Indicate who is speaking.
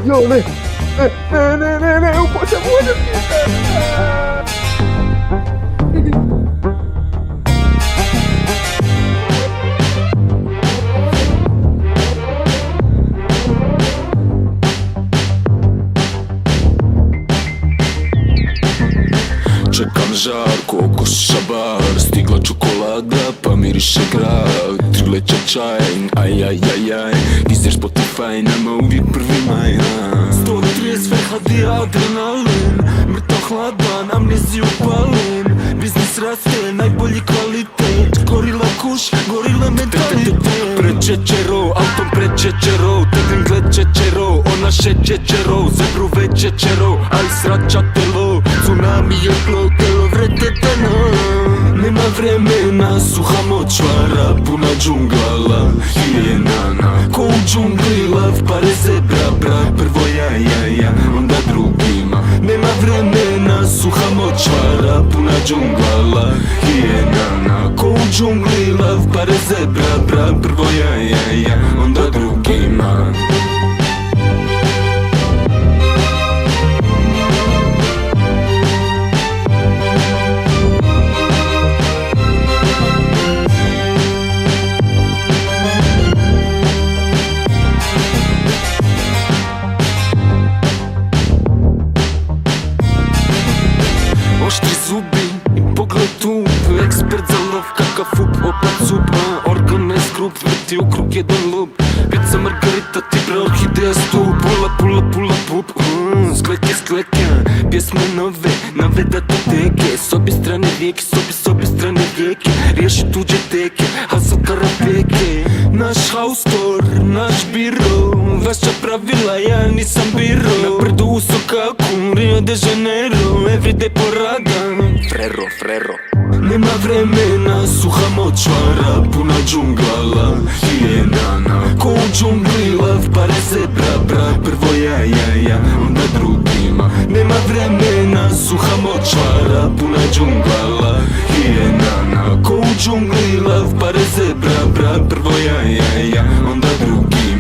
Speaker 1: Jo, ne, upočamujem ti.
Speaker 2: Čekam žarko oko šabar, stigla čokolada pa miriše grad. Trileća čaj, aj, Gizer Spotify, nama uvijek 1. maj. 130 verhadi adrenalin, mrtav hladan, amneziju palim. Biznis raste, najbolji kvalitet, gorila kuš, gorila mentalitet. Pred čečero, autom pred čečero, teglim gled čečero, ona še čečero, zebru već čečero, aj srača telo, tsunami je plotelo, vreteteno. Nema vremena, suha močvara, puna džunglala, hijenana. Ko u džungli lav, pare zebra, brak, prvo ja, onda drugima. Nema vremena, suha močvara, puna džunglala, hijenana. Ko u džungli lav, pare zebra, brak, prvo ja, onda drugima. Oštri zubi i pogled tup, ekspert za lov kakav fup, opet sup, organe skrup, vrti u krug jedan lup. Pizza margarita, ti bre orhideja stup, pula pup, skleke, pjesme nove datoteke. S obje strane rijeke, s obje strane rijeke, riješi tuđe teke, hustle karapeke. Naš house store, naš biro, vaša pravila, ja nisam biro. Na brdu u Sokaku, Rio de Janeiro, everyday poradan, frero. Nema vremena, suha močvara, puna džunglala, hijenana. Ko u džungli lav, pare zebra, brak, prvo ja, onda drugima. Nema vremena, suha močvara, puna džunglala, hijenana. Ko u džungli lav, pare zebra, brak, prvo ja, onda drugima.